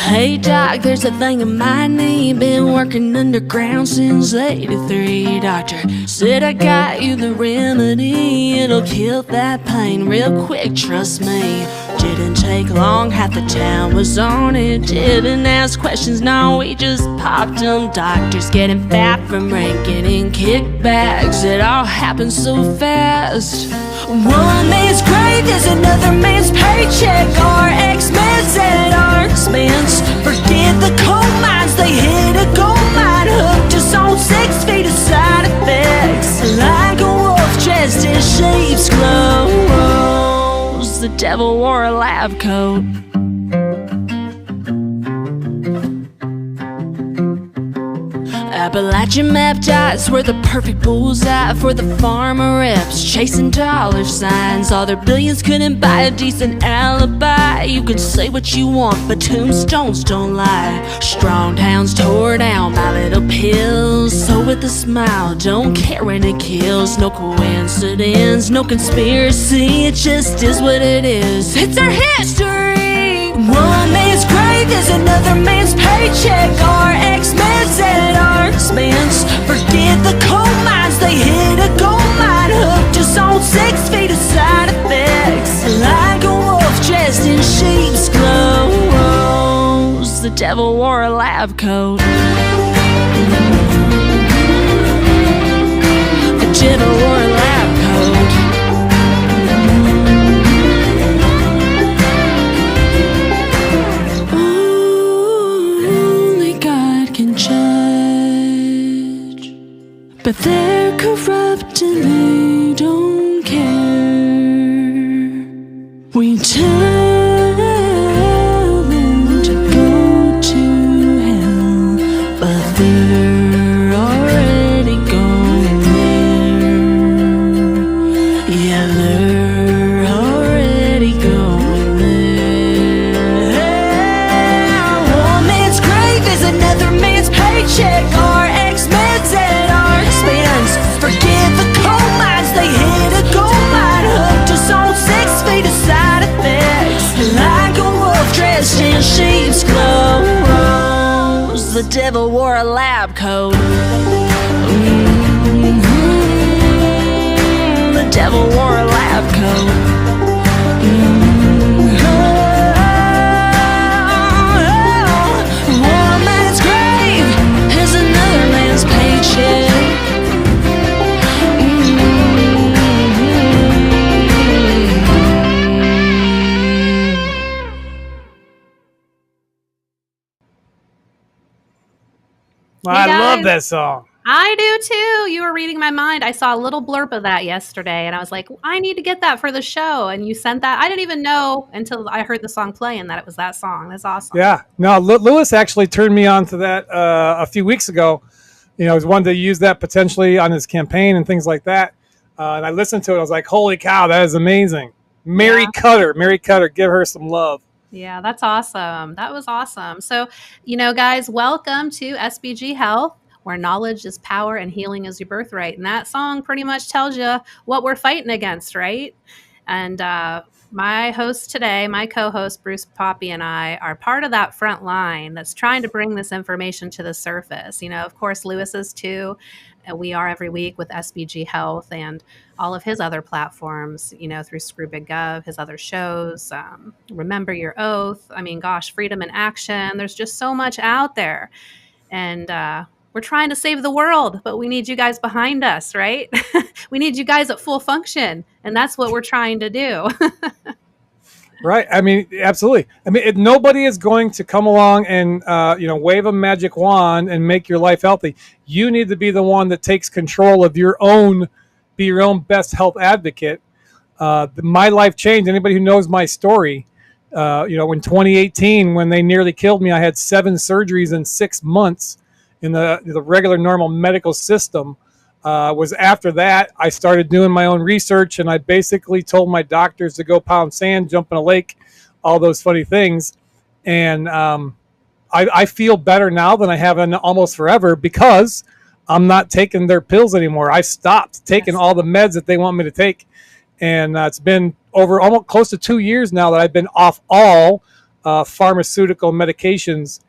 Hey doc, there's a thing in my knee. Been working underground since '83. Doctor said I got you the remedy. It'll kill that pain real quick, trust me. Didn't take long, half the town was on it. Didn't ask questions, no, we just popped them. Doctors getting fat from ranking in kickbacks. It all happened so fast. One man's grave is another man's paycheck. Our ex-meds at our expense. Forget the coal mines, they hit a gold mine. Hooked us on 6 feet of side effects. Like a wolf dressed in sheep's clothes, the devil wore a lab coat. Appalachian map dots were the perfect bullseye for the farmer reps chasing dollar signs. All their billions couldn't buy a decent alibi. You can say what you want, but tombstones don't lie. Strong towns tore down by little pills. So with a smile, don't care when it kills. No coincidence, no conspiracy. It just is what it is. It's our history. One man's grave is another man's paycheck. Our ex-meds at our expense. Forget the coal mines, they hit a gold mine. Hooked us on 6 feet of side effects. Like a wolf dressed in sheep's clothes, the devil wore a lab coat. The devil wore a lab coat. But they're corrupt and they don't care. We tell them to go to hell, but they're already going there. Yeah, they're already going there. One man's grave is another man's paycheck. Our ex-meds at our expense. Forget the coal mines, they hit a gold mine. Hooked us on 6 feet of side effects. Like a wolf dressed in sheep's clothes, the devil wore a lab coat. The devil wore a lab coat. One man's grave is another man's paycheck. Well, I love that song. I do too. You were reading my mind. I saw a little blurb of that yesterday and I was like, I need to get that for the show. And you sent that. I didn't even know until I heard the song playing that it was that song. That's awesome. Yeah. No, Lewis actually turned me on to that a few weeks ago. You know, he wanted to use that potentially on his campaign and things like that. And I listened to it. I was like, holy cow, that is amazing. Mary Cutter, give her some love. Yeah, that's awesome. That was awesome. So, guys, welcome to SBG Health, where knowledge is power and healing is your birthright. And that song pretty much tells you what we're fighting against, right? And my host today, my co-host, Bruce Poppy, and I are part of that front line that's trying to bring this information to the surface. Of course, Lewis is too. We are every week with SBG Health and all of his other platforms, through Screw Big Gov, his other shows, Remember Your Oath. I mean, gosh, Freedom in Action. There's just so much out there. And we're trying to save the world, but we need you guys behind us, right? We need you guys at full function. And that's what we're trying to do. Right. I mean, absolutely. I mean, nobody is going to come along and wave a magic wand and make your life healthy. You need to be the one that takes control of your own, be your own best health advocate. My life changed. Anybody who knows my story, in 2018, when they nearly killed me, I had 7 surgeries in 6 months in the regular normal medical system. Was after that I started doing my own research, and I basically told my doctors to go pound sand, jump in a lake, all those funny things. And I feel better now than I have in almost forever because I'm not taking their pills anymore. I stopped taking all the meds that they want me to take. And it's been over almost close to 2 years now that I've been off all pharmaceutical medications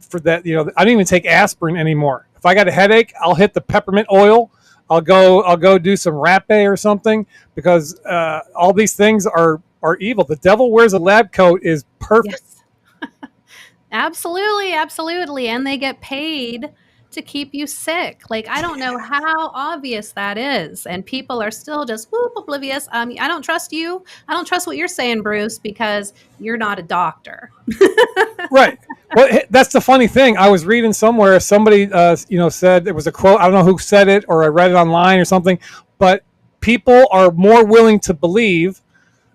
for that. I don't even take aspirin anymore. If I got a headache, I'll hit the peppermint oil. I'll go do some rapé or something, because all these things are evil. The devil wears a lab coat is perfect. Yes. Absolutely. And they get paid to keep you sick. Like, I don't know how obvious that is. And people are still just oblivious. I don't trust you. I don't trust what you're saying, Bruce, because you're not a doctor. Right. Well, that's the funny thing. I was reading somewhere, somebody, said, it was a quote. I don't know who said it, or I read it online or something, but people are more willing to believe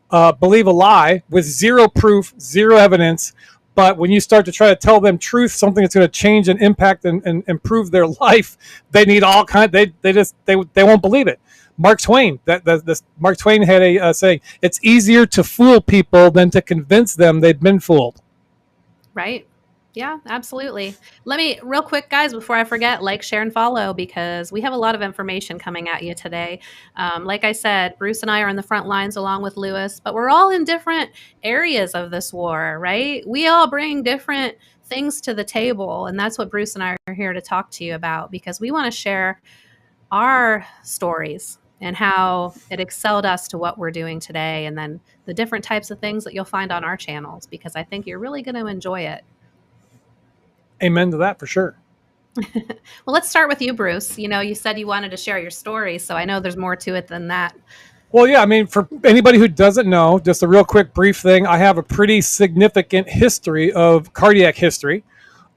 a lie with zero proof, zero evidence. But when you start to try to tell them truth, something that's going to change and impact and improve their life, they need all kind. They won't believe it. Mark Twain. Mark Twain had a saying: "It's easier to fool people than to convince them they've been fooled." Right. Yeah, absolutely. Let me, real quick, guys, before I forget, like, share, and follow, because we have a lot of information coming at you today. Like I said, Bruce and I are in the front lines along with Lewis, but we're all in different areas of this war, right? We all bring different things to the table, and that's what Bruce and I are here to talk to you about, because we want to share our stories and how it excelled us to what we're doing today, and then the different types of things that you'll find on our channels, because I think you're really going to enjoy it. Amen to that, for sure. Well, let's start with you, Bruce. You said you wanted to share your story, so I know there's more to it than that. Well, yeah, I mean, for anybody who doesn't know, just a real quick brief thing, I have a pretty significant history of cardiac history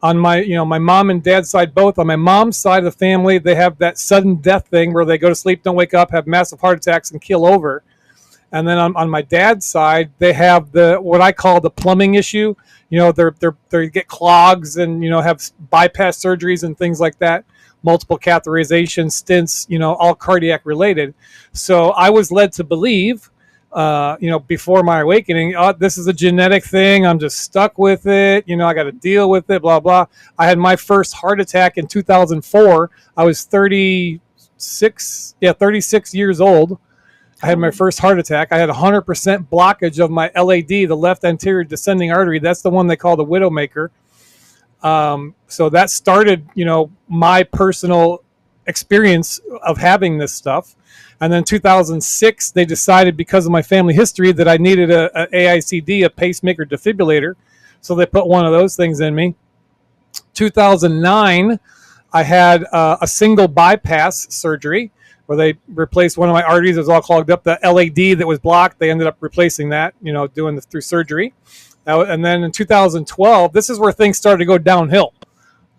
on my mom and dad's side. Both on my mom's side of the family, they have that sudden death thing where they go to sleep, don't wake up, have massive heart attacks, and keel over. And then on my dad's side, they have what I call the plumbing issue. They get clogs and have bypass surgeries and things like that, multiple catheterization stents, all cardiac related. So I was led to believe, before my awakening, this is a genetic thing. I'm just stuck with it. I got to deal with it. Blah blah. I had my first heart attack in 2004. I was 36 years old. I had my first heart attack. I had 100% blockage of my LAD, the left anterior descending artery. That's the one they call the widowmaker. So that started, my personal experience of having this stuff. And then 2006, they decided, because of my family history, that I needed a AICD, a pacemaker defibrillator. So they put one of those things in me. 2009, I had a single bypass surgery, where they replaced one of my arteries. It was all clogged up. The LAD that was blocked, they ended up replacing that, doing this through surgery. And then in 2012, this is where things started to go downhill.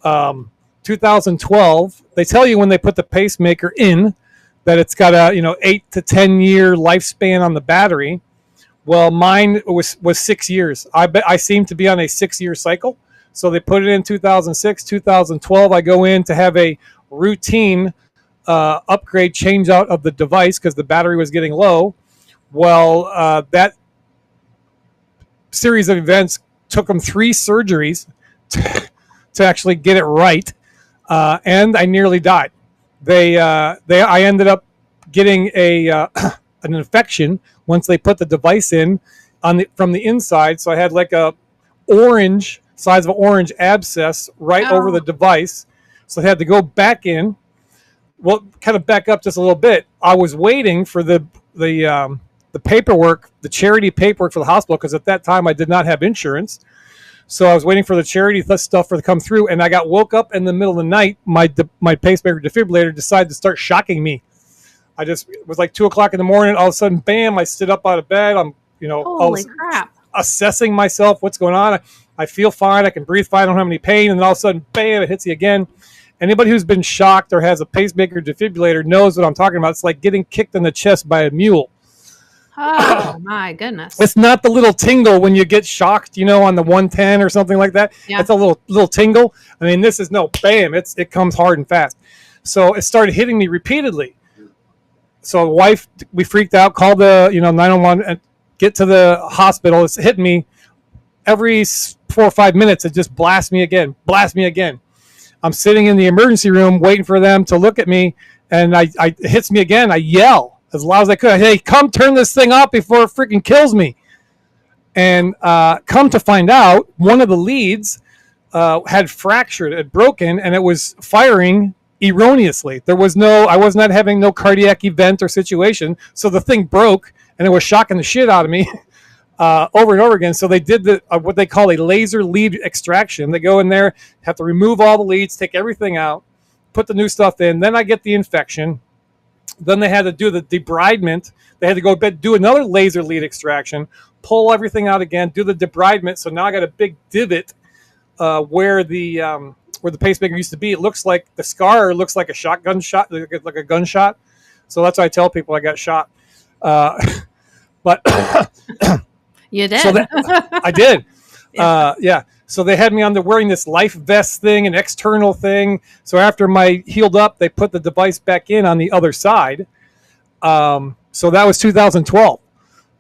2012, they tell you when they put the pacemaker in that it's got a 8 to 10 year lifespan on the battery. Well, mine was 6 years. I seem to be on a 6-year cycle. So they put it in 2006, 2012. I go in to have a routine upgrade, change out of the device because the battery was getting low. Well, that series of events took them 3 surgeries to actually get it right, and I nearly died. I ended up getting an infection once they put the device in from the inside. So I had like a size of an orange abscess right over the device. So I had to go back in. Well, kind of back up just a little bit. I was waiting for the paperwork, the charity paperwork for the hospital, because at that time I did not have insurance. So I was waiting for the charity stuff to come through, and I got woke up in the middle of the night. My pacemaker defibrillator decided to start shocking me. It was like 2:00 in the morning. All of a sudden, bam! I stood up out of bed. Holy crap! assessing myself, what's going on. I feel fine. I can breathe fine. I don't have any pain. And then all of a sudden, bam, it hits you again. Anybody who's been shocked or has a pacemaker defibrillator knows what I'm talking about. It's like getting kicked in the chest by a mule. Oh my goodness. It's not the little tingle when you get shocked, on the 110 or something like that. Yeah. It's a little tingle. I mean, this is no bam. It comes hard and fast. So it started hitting me repeatedly. So wife, we freaked out, called the 911 and get to the hospital. It's hitting me every 4 or 5 minutes. It just blasts me again. I'm sitting in the emergency room waiting for them to look at me, and it hits me again. I yell as loud as I could. Hey, come turn this thing off before it freaking kills me. And come to find out, one of the leads had fractured, had broken, and it was firing erroneously. I was not having no cardiac event or situation. So the thing broke, and it was shocking the shit out of me over and over again. So they did what they call a laser lead extraction. They go in there, have to remove all the leads, take everything out, put the new stuff in. Then I get the infection. Then they had to do the debridement. They had to go do another laser lead extraction, pull everything out again, do the debridement. So now I got a big divot where the pacemaker used to be. It looks like the scar looks like a shotgun shot, like a gunshot. So that's why I tell people I got shot. But you did. So I did. Yeah. So they had me on wearing this life vest thing, an external thing. So after my healed up, they put the device back in on the other side. So that was 2012.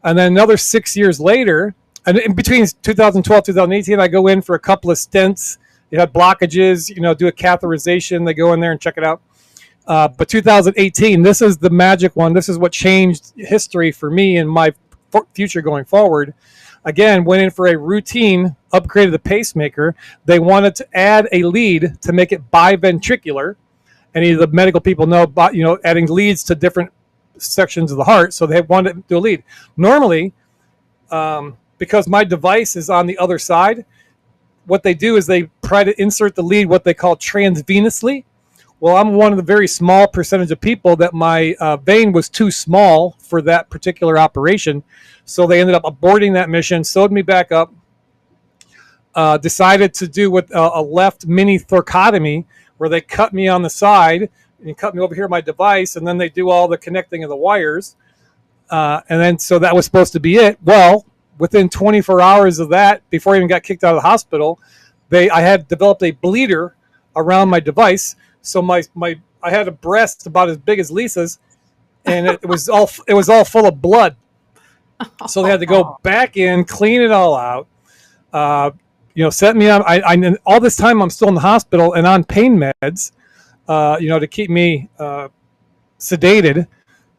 And then another 6 years later, and in between 2012, 2018, I go in for a couple of stents. You had blockages, do a catheterization. They go in there and check it out. But 2018, this is the magic one. This is what changed history for me and my future going forward. Again, went in for a routine upgrade of the pacemaker. They wanted to add a lead to make it biventricular. Any of the medical people know about, adding leads to different sections of the heart. So they wanted to do a lead. Normally, because my device is on the other side, what they do is they try to insert the lead, what they call transvenously. Well, I'm one of the very small percentage of people that my vein was too small for that particular operation. So they ended up aborting that mission, sewed me back up, decided to do with a left mini thoracotomy where they cut me on the side and cut me over here, my device, and then they do all the connecting of the wires. And then so that was supposed to be it. Well, within 24 hours of that, before I even got kicked out of the hospital, I had developed a bleeder around my device. So I had a breast about as big as Lisa's, and it was all full of blood. So they had to go back in, clean it all out. Set me on. I all this time I'm still in the hospital and on pain meds, to keep me sedated.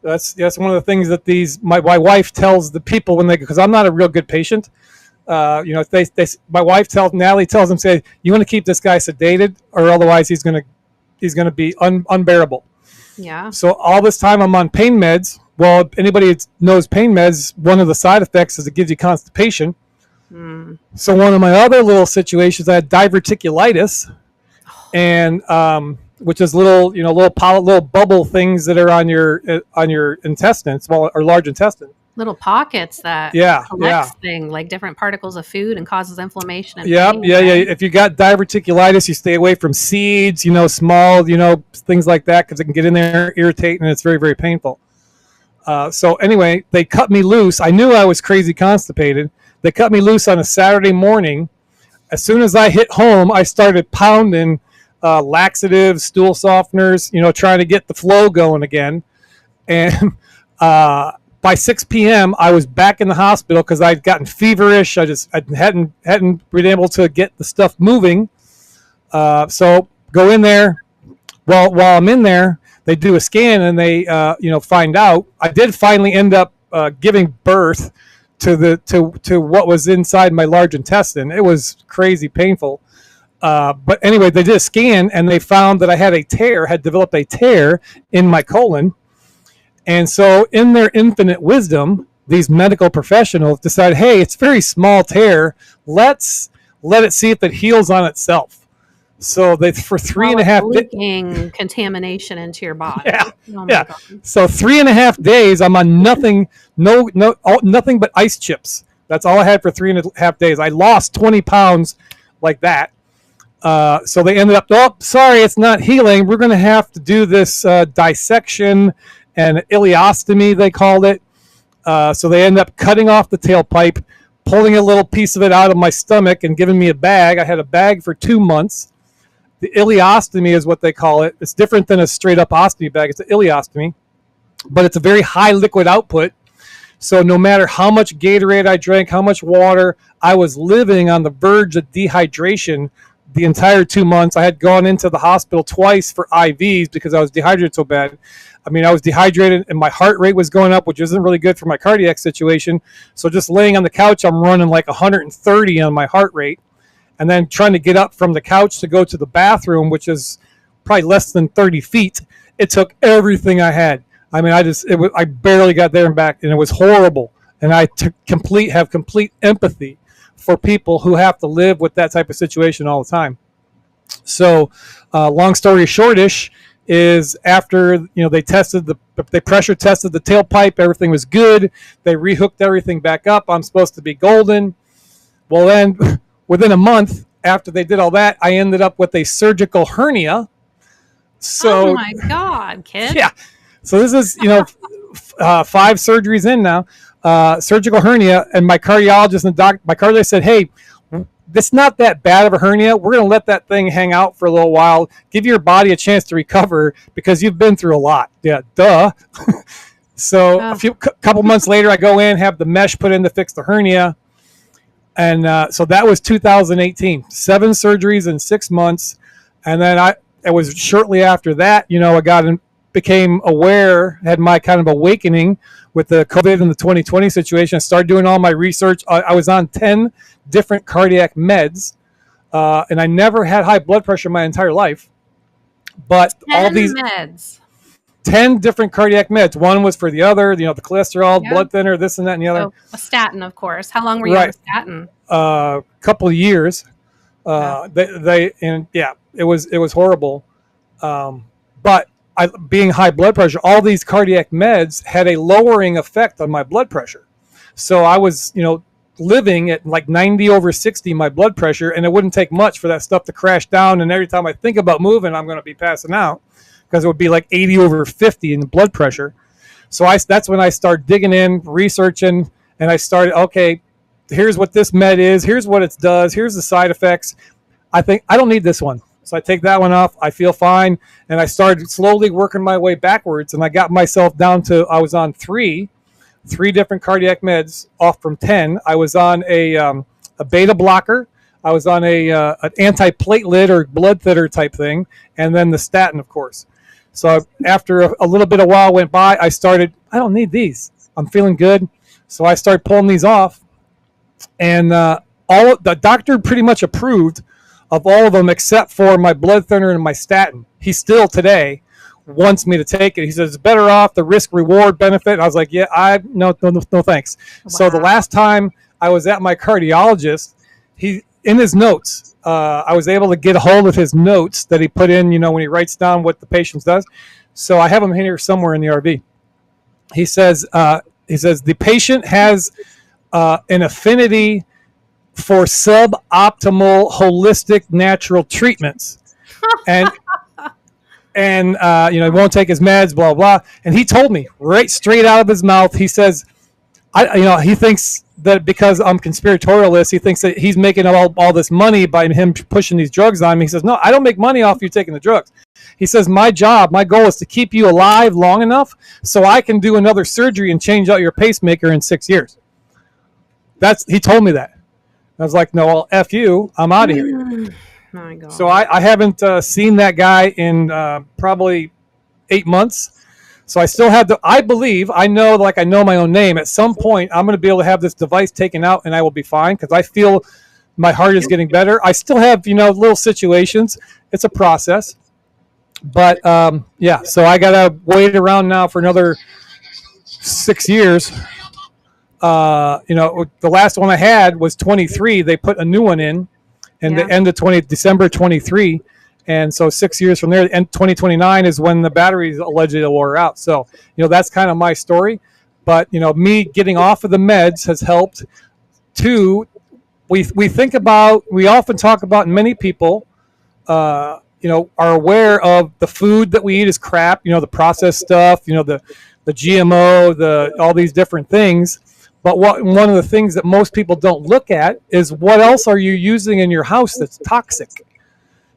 That's one of the things that my wife tells the people when because I'm not a real good patient. My wife Natalie tells them, say, you want to keep this guy sedated or otherwise he's going to be unbearable. Yeah. So all this time I'm on pain meds. Well, anybody that knows pain meds, one of the side effects is it gives you constipation. So one of my other little situations, I had diverticulitis, and which is little bubble things that are on your intestines, or large intestine. Little pockets that collects things like different particles of food and causes inflammation. And yeah. pain, If you got diverticulitis, you stay away from seeds, small, things like that, because it can get in there, irritate, and it's very, very painful. So anyway, they cut me loose. I knew I was crazy constipated. They cut me loose on a Saturday morning. As soon as I hit home, I started pounding laxatives, stool softeners, trying to get the flow going again. And by 6 p.m., I was back in the hospital because I'd gotten feverish. I hadn't been able to get the stuff moving. So go in there. While I'm in there, they do a scan and they find out. I did finally end up giving birth to what was inside my large intestine. It was crazy painful. But anyway, they did a scan and they found that I had developed a tear in my colon. And so in their infinite wisdom, these medical professionals decide, hey, it's a very small tear. Let's let it see if it heals on itself. So they, for 3.5 days, contamination into your body. Yeah. Oh my God. So 3.5 days, I'm on nothing but ice chips. That's all I had for 3.5 days. I lost 20 pounds like that. So they ended up, oh, sorry, it's not healing. We're going to have to do this dissection and ileostomy, they called it. So they ended up cutting off the tailpipe, pulling a little piece of it out of my stomach and giving me a bag. I had a bag for 2 months. The ileostomy is what they call it. It's different than a straight up ostomy bag. It's an ileostomy, but it's a very high liquid output. So no matter how much Gatorade I drank, how much water, I was living on the verge of dehydration the entire 2 months. I had gone into the hospital twice for IVs because I was dehydrated so bad. I mean, I was dehydrated and my heart rate was going up, which isn't really good for my cardiac situation. So just laying on the couch, I'm running like 130 on my heart rate. And then trying to get up from the couch to go to the bathroom, which is probably less than 30 feet. It took everything I had. I mean, I barely got there and back, and it was horrible. And I have complete empathy for people who have to live with that type of situation all the time. So, long story shortish is after they pressure tested the tailpipe, everything was good. They rehooked everything back up. I'm supposed to be golden. Well, then within a month after they did all that, I ended up with a surgical hernia. So, oh my God, kid! Yeah. So this is 5 surgeries in now. Surgical hernia, and my cardiologist and my cardiologist said, hey, it's not that bad of a hernia. We're going to let that thing hang out for a little while, give your body a chance to recover because you've been through a lot. Yeah, duh. So couple months later, I go in, have the mesh put in to fix the hernia. And so that was 2018, 7 surgeries in 6 months. And then it was shortly after that, I became aware, had my kind of awakening with the COVID and the 2020 situation. I started doing all my research. I was on 10 different cardiac meds, and I never had high blood pressure my entire life. But 10 all these meds. 10 different cardiac meds. One was for the other, the cholesterol, blood thinner, this and that and the other. So a statin, of course. How long were you on a statin? Couple of years. It was horrible. But being high blood pressure, all these cardiac meds had a lowering effect on my blood pressure. So I was, living at like 90/60 my blood pressure, and it wouldn't take much for that stuff to crash down. And every time I think about moving, I'm going to be passing out because it would be like 80/50 in the blood pressure. So that's when I started digging in, researching, and I started, okay, here's what this med is, here's what it does, here's the side effects. I think I don't need this one. So I take that one off. I feel fine. And I started slowly working my way backwards. And I got myself down to, I was on three different cardiac meds off from 10. I was on a beta blocker. I was on an antiplatelet or blood thinner type thing. And then the statin, of course. So after a little bit of while went by, I don't need these. I'm feeling good. So I started pulling these off. And the doctor pretty much approved of all of them except for my blood thinner and my statin. He still today wants me to take it. He says it's better off, the risk reward benefit. And I was like, yeah, no thanks. Wow. So the last time I was at my cardiologist, in his notes, I was able to get a hold of his notes that he put in, when he writes down what the patient does. So I have them here somewhere in the RV. He says the patient has an affinity for suboptimal holistic natural treatments, and he won't take his meds, blah blah. And he told me right straight out of his mouth, he says, he thinks that because I'm conspiratorialist, he thinks that he's making all this money by him pushing these drugs on me. He says, no, I don't make money off you taking the drugs. He says, my goal is to keep you alive long enough so I can do another surgery and change out your pacemaker in 6 years. He told me that. I was like, no, well, F you. I'm out of here. My God. So I haven't seen that guy in probably 8 months. So I still have I know my own name. At some point, I'm going to be able to have this device taken out and I will be fine because I feel my heart is getting better. I still have, little situations. It's a process. But, so I got to wait around now for another 6 years. The last one I had was 23. They put a new one in the end of December 23. And so 6 years from there, and 2029 is when the batteries allegedly wore out. So, that's kind of my story. But, me getting off of the meds has helped. Two, we often talk about, and many people, are aware of the food that we eat is crap. The processed stuff. The GMO, all these different things. But one of the things that most people don't look at is what else are you using in your house that's toxic.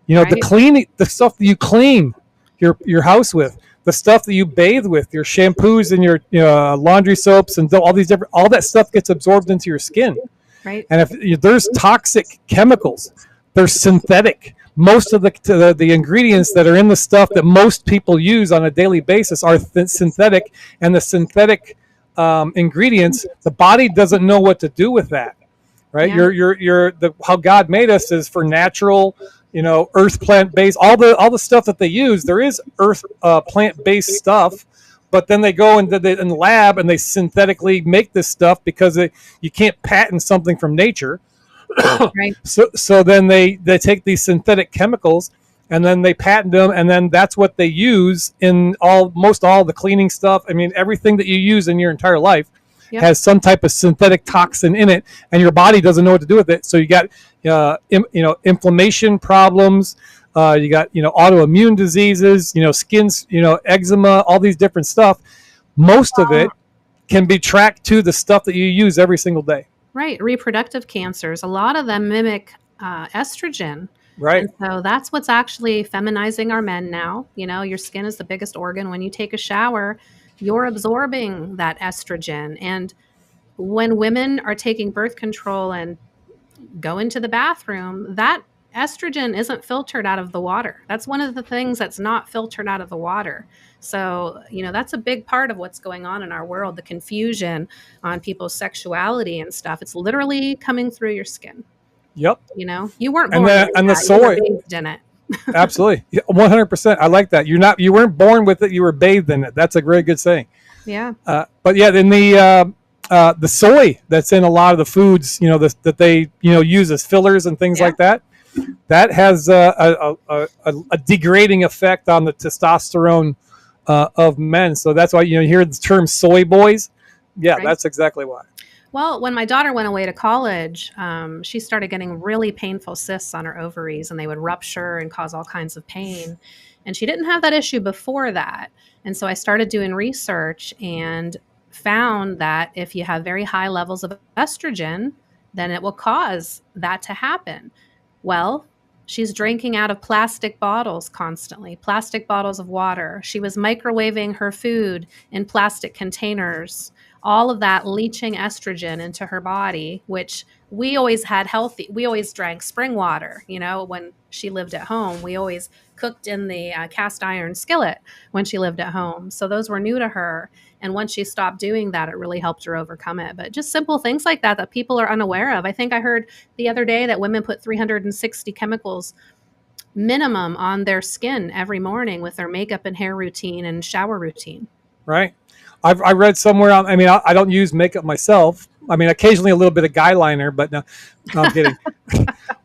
The stuff that you clean your house with, the stuff that you bathe with, your shampoos and your laundry soaps, and all that stuff gets absorbed into your skin. Right. And if there's toxic chemicals, they're synthetic. Most of the ingredients that are in the stuff that most people use on a daily basis are synthetic, and the synthetic ingredients, the body doesn't know what to do with that. Right? Yeah. How God made us is for natural, earth plant based. All the stuff that they use, there is earth plant based stuff. But then they go in the lab and they synthetically make this stuff because you can't patent something from nature. Right. So then they take these synthetic chemicals and then they patent them, and then that's what they use in almost all the cleaning stuff. I mean, everything that you use in your entire life has some type of synthetic toxin in it, and your body doesn't know what to do with it. So you got inflammation problems. You got autoimmune diseases, skins, eczema, all these different stuff. Most of it can be tracked to the stuff that you use every single day. Right. Reproductive cancers, a lot of them mimic estrogen. Right. And so that's what's actually feminizing our men now. Your skin is the biggest organ. When you take a shower, you're absorbing that estrogen. And when women are taking birth control and go into the bathroom, that estrogen isn't filtered out of the water. That's one of the things that's not filtered out of the water. So, that's a big part of what's going on in our world, the confusion on people's sexuality and stuff. It's literally coming through your skin. Yep. You weren't born and the soy. You were bathed in it. Absolutely. 100%. I like that. You weren't born with it. You were bathed in it. That's a very good saying. Yeah. But yeah, then the soy that's in a lot of the foods, that they, use as fillers and things like that, that has a degrading effect on the testosterone of men. So that's why, you hear the term soy boys. Yeah, right. That's exactly why. Well, when my daughter went away to college, she started getting really painful cysts on her ovaries, and they would rupture and cause all kinds of pain. And she didn't have that issue before that. And so I started doing research and found that if you have very high levels of estrogen, then it will cause that to happen. Well, she's drinking out of plastic bottles constantly, plastic bottles of water. She was microwaving her food in plastic containers. All of that leaching estrogen into her body, which we always drank spring water. When she lived at home, we always cooked in the cast iron skillet when she lived at home. So those were new to her. And once she stopped doing that, it really helped her overcome it. But just simple things like that people are unaware of. I think I heard the other day that women put 360 chemicals minimum on their skin every morning with their makeup and hair routine and shower routine. Right. I read somewhere I don't use makeup myself. Occasionally a little bit of guy liner, but no I'm kidding.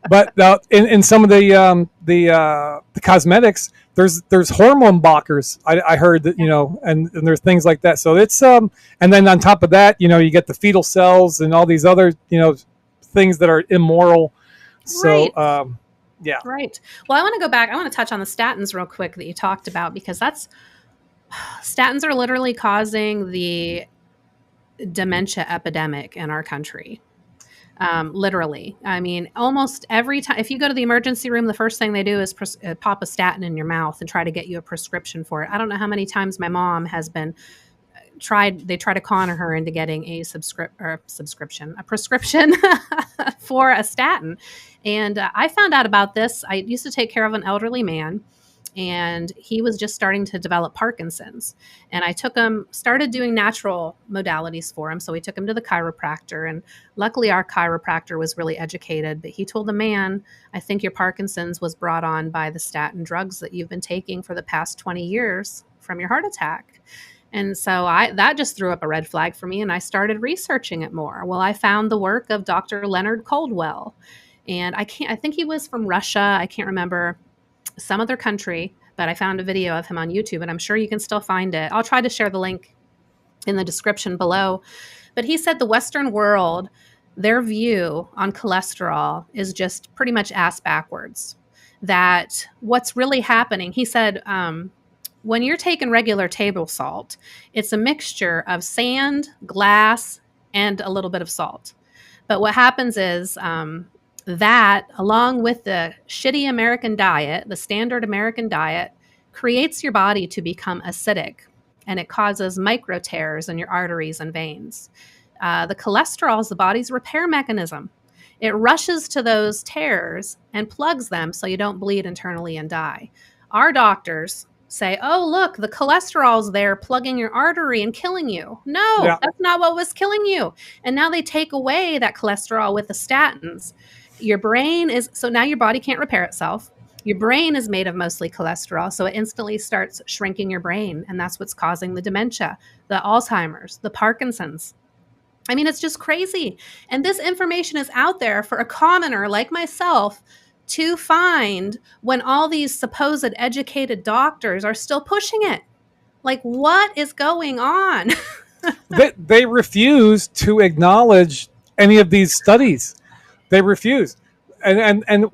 But in some of the cosmetics, there's hormone blockers. I heard that, and there's things like that. So it's and then on top of that, you get the fetal cells and all these other, things that are immoral. So right. Yeah. Right. Well, I want to go back. I want to touch on the statins real quick that you talked about, because statins are literally causing the dementia epidemic in our country. Literally. Almost every time, if you go to the emergency room, the first thing they do is pop a statin in your mouth and try to get you a prescription for it. I don't know how many times my mom has been they try to con her into getting a prescription for a statin. And I found out about this. I used to take care of an elderly man, and he was just starting to develop Parkinson's. And I started doing natural modalities for him. So we took him to the chiropractor, and luckily our chiropractor was really educated, but he told the man, I think your Parkinson's was brought on by the statin drugs that you've been taking for the past 20 years from your heart attack. And so that just threw up a red flag for me, and I started researching it more. Well, I found the work of Dr. Leonard Coldwell, and I think he was from Russia. I can't remember, some other country, but I found a video of him on YouTube, and I'm sure you can still find it. I'll try to share the link in the description below. But he said the Western world their view on cholesterol is just pretty much ass backwards. That what's really happening, he said, when you're taking regular table salt, it's a mixture of sand, glass, and a little bit of salt. But what happens is that, along with the shitty American diet, the standard American diet, creates your body to become acidic, and it causes micro tears in your arteries and veins. The cholesterol is the body's repair mechanism. It rushes to those tears and plugs them so you don't bleed internally and die. Our doctors say, oh, look, the cholesterol's there plugging your artery and killing you. No, Yeah. that's not what was killing you. And now they take away that cholesterol with the statins. Your brain is, so now your body can't repair itself. Your brain is made of mostly cholesterol, so it instantly starts shrinking your brain. And that's what's causing the dementia, the Alzheimer's, the Parkinson's. I mean, it's just crazy. And this information is out there for a commoner like myself to find when all these supposed educated doctors are still pushing it. Like, what is going on? They refuse to acknowledge any of these studies. They refuse. And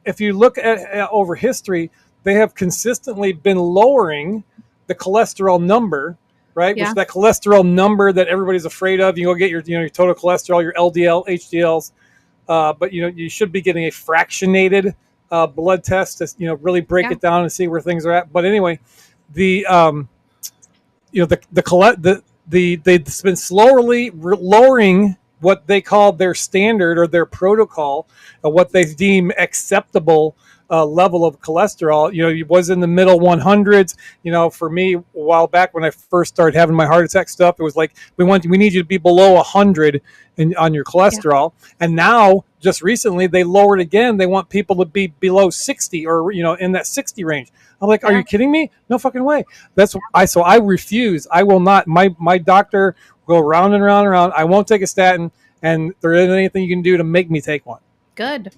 if you look at over history, they have consistently been lowering the cholesterol number, right? Yeah. Which that cholesterol number that everybody's afraid of. You go get your total cholesterol, your LDL, HDLs, but you should be getting a fractionated blood test to really break it down and see where things are at. But anyway, they've been slowly lowering what they call their standard or their protocol, what they deem acceptable level of cholesterol. It was in the middle 100s. For me, a while back when I first started having my heart attack stuff, it was like we need you to be below 100 on your cholesterol. Yeah. And now, just recently, they lowered again. They want people to be below 60 or in that 60 range. I'm like, are you kidding me? No fucking way. So I refuse. I will not. My doctor will go round and round and round. I won't take a statin, and there isn't anything you can do to make me take one. Good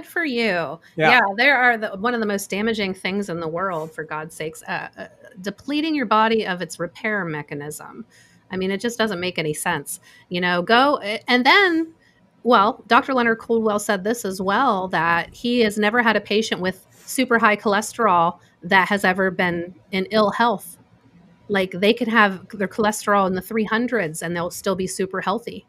for you. Yeah, there are one of the most damaging things in the world, for God's sakes, depleting your body of its repair mechanism. I mean, it just doesn't make any sense. Go and then, well, Dr. Leonard Coldwell said this as well, that he has never had a patient with super high cholesterol that has ever been in ill health. Like, they could have their cholesterol in the 300s and they'll still be super healthy,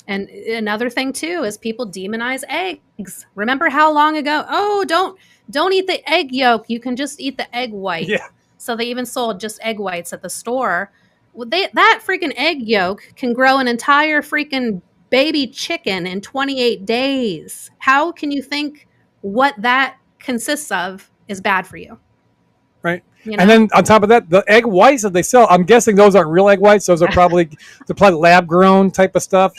And another thing too is people demonize eggs. Remember how long ago? Oh, don't eat the egg yolk. You can just eat the egg white. Yeah. So they even sold just egg whites at the store. Well, that freaking egg yolk can grow an entire freaking baby chicken in 28 days. How can you think what that consists of is bad for you? Right. And then on top of that, the egg whites that they sell, I'm guessing those aren't real egg whites. Those are probably lab grown type of stuff.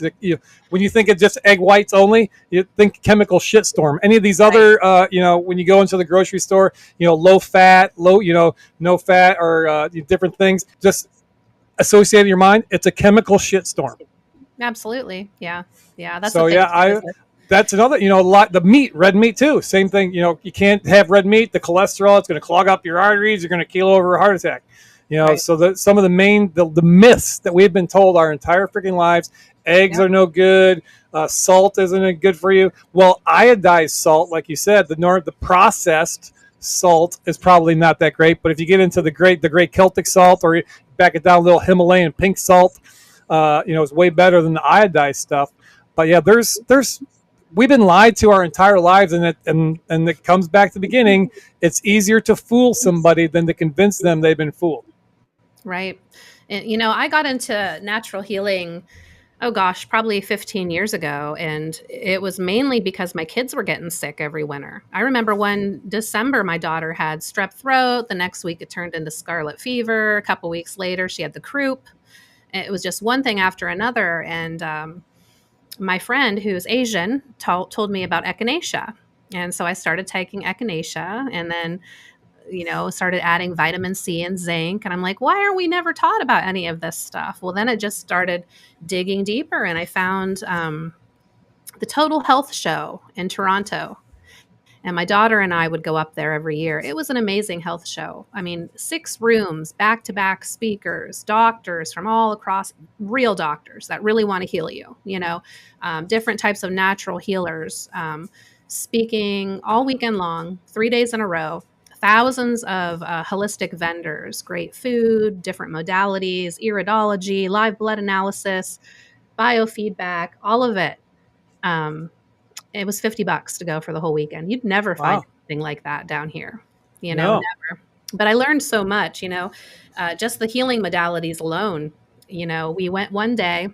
When you think of just egg whites only, you think chemical shitstorm. Any of these other, when you go into the grocery store, low fat, no fat, or different things, just associate in your mind, it's a chemical shitstorm. Absolutely. Yeah. That's so. That's another, the meat, red meat too. Same thing. You can't have red meat. The cholesterol, it's going to clog up your arteries. You're going to keel over a heart attack. Right. So some of the main, the myths that we've been told our entire freaking lives, eggs are no good. Salt isn't good for you. Well, iodized salt, like you said, the processed salt is probably not that great. But if you get into the great Celtic salt, or you back it down a little Himalayan pink salt, it's way better than the iodized stuff. But yeah, we've been lied to our entire lives, and it comes back to the beginning. It's easier to fool somebody than to convince them they've been fooled. Right. And, I got into natural healing, probably 15 years ago. And it was mainly because my kids were getting sick every winter. I remember one December, my daughter had strep throat. The next week it turned into scarlet fever. A couple weeks later, she had the croup. It was just one thing after another. And, my friend who's Asian told me about echinacea. And so I started taking echinacea and then, started adding vitamin C and zinc. And I'm like, why aren't we never taught about any of this stuff? Well, then it just started digging deeper, and I found the Total Health Show in Toronto. And my daughter and I would go up there every year. It was an amazing health show. I mean, 6 rooms, back-to-back speakers, doctors from all across, real doctors that really want to heal you, different types of natural healers, speaking all weekend long, 3 days in a row. Thousands of holistic vendors, great food, different modalities, iridology, live blood analysis, biofeedback, all of it. It was $50 to go for the whole weekend. You'd never find Wow. anything like that down here, No. never. But I learned so much, just the healing modalities alone. We went one day,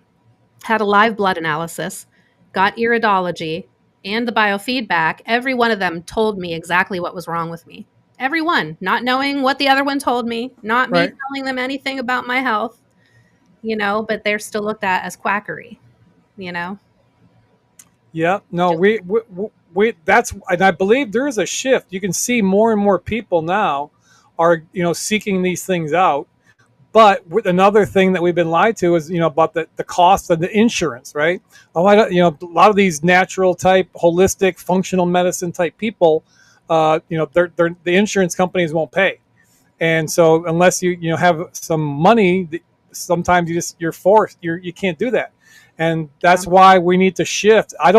had a live blood analysis, got iridology and the biofeedback. Every one of them told me exactly what was wrong with me. Every one, not knowing what the other one told me, not me Right. telling them anything about my health, but they're still looked at as quackery, Yeah. No, Just, that's, and I believe there is a shift. You can see more and more people now are, seeking these things out. But with another thing that we've been lied to is, about the cost of the insurance, right? Oh, I don't, a lot of these natural type, holistic, functional medicine type people, the insurance companies won't pay. And so unless you have some money, sometimes you're forced, you can't do that. And that's why we need to shift. I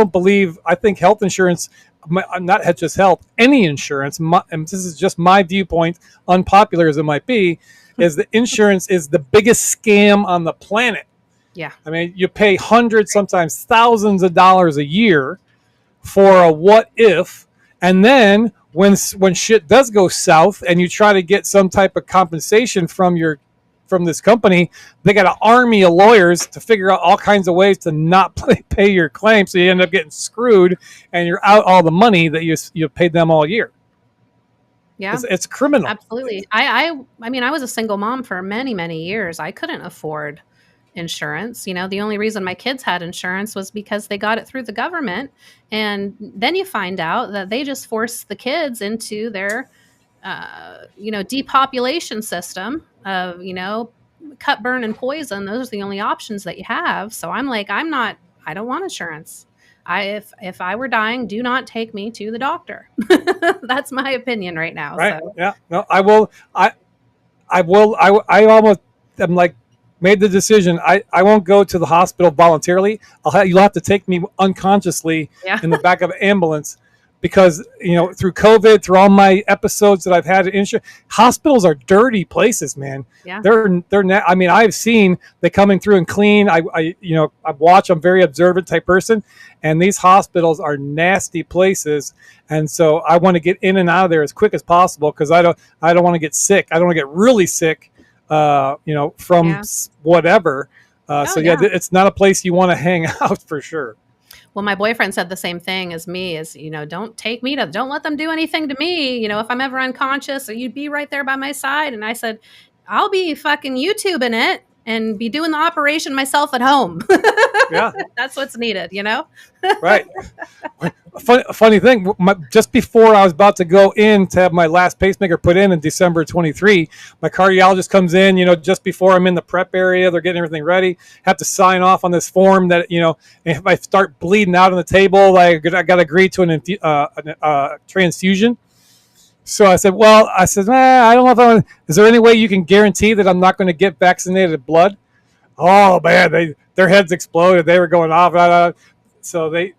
think health insurance, not just health, any insurance, and this is just my viewpoint, unpopular as it might be, is the insurance is the biggest scam on the planet. yeah. I mean, you pay hundreds, sometimes thousands of dollars a year for a what if, and then when shit does go south and you try to get some type of compensation from this company, they got an army of lawyers to figure out all kinds of ways to not pay your claim, so you end up getting screwed and you're out all the money that you paid them all year. Yeah. It's criminal. Absolutely. I mean, I was a single mom for many, many years. I couldn't afford insurance. The only reason my kids had insurance was because they got it through the government. And then you find out that they just force the kids into their, depopulation system of, cut, burn, and poison. Those are the only options that you have. So I'm like, I don't want insurance. If I were dying, do not take me to the doctor. That's my opinion right now. Right. So. Yeah. No, I will. I almost am like made the decision. I won't go to the hospital voluntarily. You'll have to take me unconsciously in the back of an ambulance, because through COVID, through all my episodes that I've had in insurance, hospitals are dirty places, man. Yeah. I mean, I've seen they coming through and clean. I watch. I'm a very observant type person, and these hospitals are nasty places. And so I want to get in and out of there as quick as possible, because I don't want to get sick. I don't want to get really sick, from whatever. It's not a place you want to hang out for sure. Well, my boyfriend said the same thing as me, don't let them do anything to me. If I'm ever unconscious, you'd be right there by my side. And I said, I'll be fucking YouTubing it and be doing the operation myself at home. Yeah. That's what's needed, Right. Funny thing, just before I was about to go in to have my last pacemaker put in December 23, my cardiologist comes in, just before I'm in the prep area. They're getting everything ready. Have to sign off on this form that, if I start bleeding out on the table, I got to agree to a transfusion. So I said, I don't know if is there any way you can guarantee that I'm not going to get vaccinated blood? Oh man, their heads exploded. They were going off. So they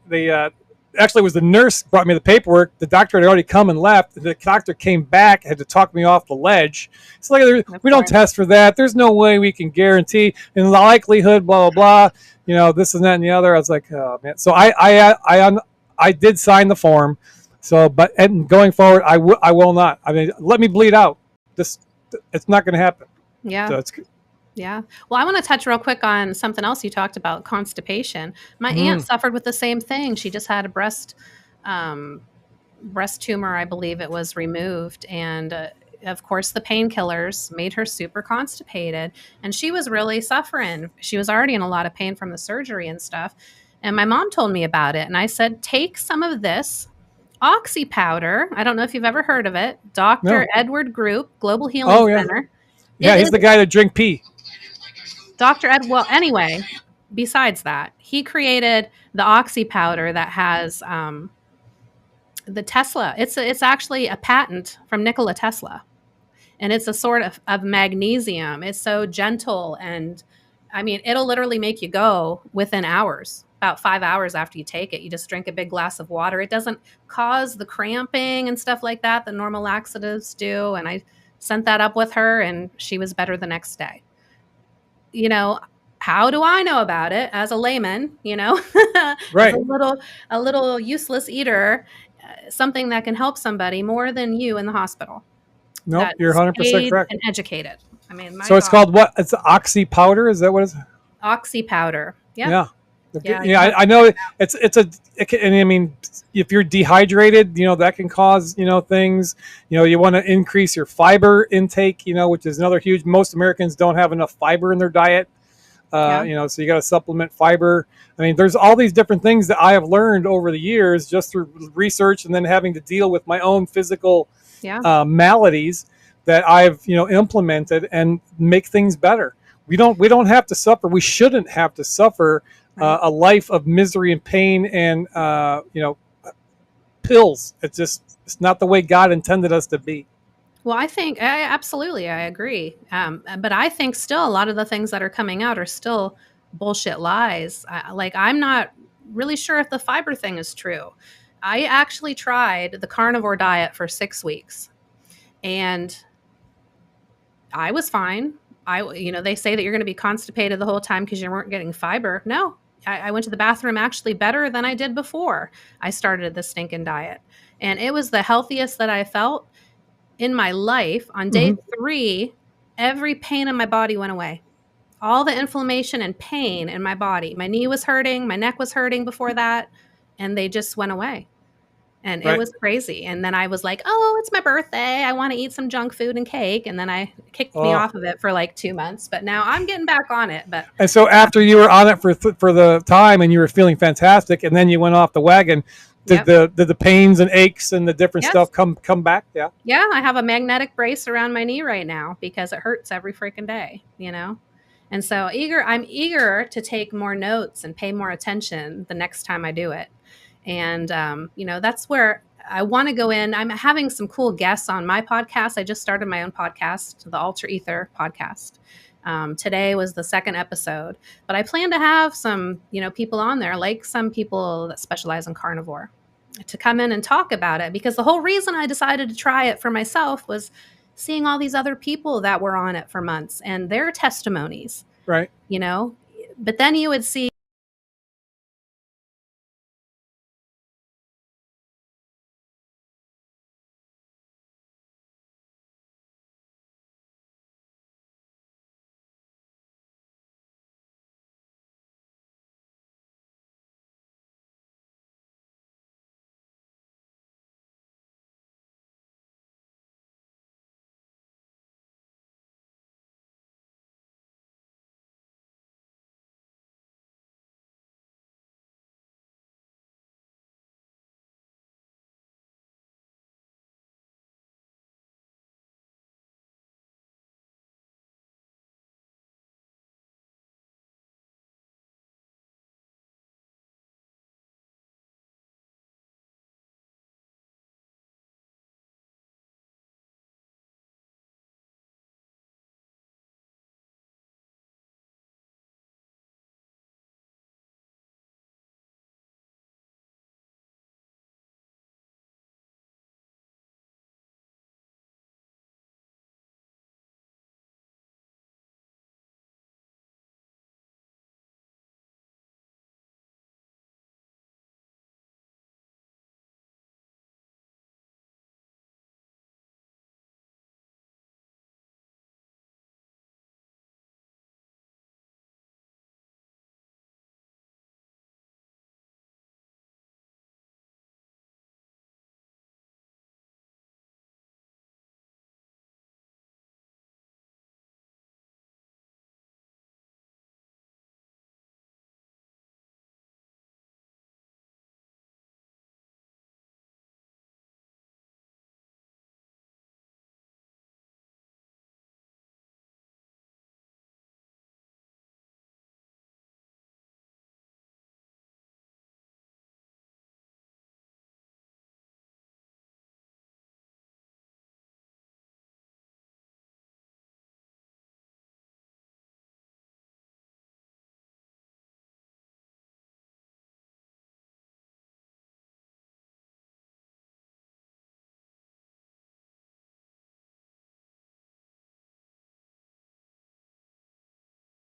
actually, it was the nurse brought me the paperwork. The doctor had already come and left. The doctor came back, had to talk me off the ledge. It's like, we don't test for that. There's no way we can guarantee. In the likelihood, blah blah blah. This and that and the other. I was like, oh man. So I did sign the form. So, and going forward, I will not. I mean, let me bleed out. It's not going to happen. Yeah. So it's good. Yeah. Well, I want to touch real quick on something else you talked about, constipation. My aunt suffered with the same thing. She just had a breast tumor, I believe it was, removed. And of course, the painkillers made her super constipated. And she was really suffering. She was already in a lot of pain from the surgery and stuff. And my mom told me about it. And I said, take some of this OXY-POWDER. I don't know if you've ever heard of it. Dr. Edward Group, Global Healing Center. Yeah, he's the guy that drink pee. Dr. Ed, well, anyway, besides that, he created the OXY-POWDER that has The Tesla. It's actually a patent from Nikola Tesla, and it's a sort of magnesium. It's so gentle, and I mean, it'll literally make you go within hours. About 5 hours after you take it, you just drink a big glass of water. It doesn't cause the cramping and stuff like that normal laxatives do. And I sent that up with her, and she was better the next day. You know, how do I know about it as a layman? As Right. a little useless eater, something that can help somebody more than you in the hospital Nope, that you're is 100% paid correct. and educated. I mean, my So it's God. called what? It's OXY-POWDER. Is that what it's? OXY-POWDER. Yep. Yeah. Yeah, Yeah, you have I to know and I mean, if you're dehydrated, that can cause, things, you want to increase your fiber intake, which is another huge, most Americans don't have enough fiber in their diet. yeah. So you got to supplement fiber. I mean, there's all these different things that I have learned over the years just through research and then having to deal with my own physical Yeah. maladies that I've implemented and make things better. We don't have to suffer. We shouldn't have to suffer Right. a life of misery and pain and pills. It's not the way God intended us to be. Well, absolutely, I agree. But I think still a lot of the things that are coming out are still bullshit lies. Like, I'm not really sure if the fiber thing is true. I actually tried the carnivore diet for 6 weeks, and I was fine. They say that you're going to be constipated the whole time because you weren't getting fiber. No, I went to the bathroom actually better than I did before I started the stinking diet. And it was the healthiest that I felt in my life. On day Hmm. 3, every pain in my body went away. All the inflammation and pain in my body. My knee was hurting, my neck was hurting before that, and they just went away. And it Right. was crazy. And then I was like, "Oh, it's my birthday. I want to eat some junk food and cake." And then I kicked me Oh. off of it for like 2 months, but now I'm getting back on it. But And so uh, after you were on it for the time and you were feeling fantastic, and then you went off the wagon, did yep. the pains and aches and the different Yes. stuff come back? Yeah. Yeah, I have a magnetic brace around my knee right now because it hurts every freaking day. And so I'm eager to take more notes and pay more attention the next time I do it. And that's where I want to go in. I'm having some cool guests on my podcast. I just started my own podcast, the Alter Ether podcast. Today was the second episode, but I plan to have some, people on there, like some people that specialize in carnivore, to come in and talk about it, because the whole reason I decided to try it for myself was seeing all these other people that were on it for months and their testimonies, Right. you know. But then you would see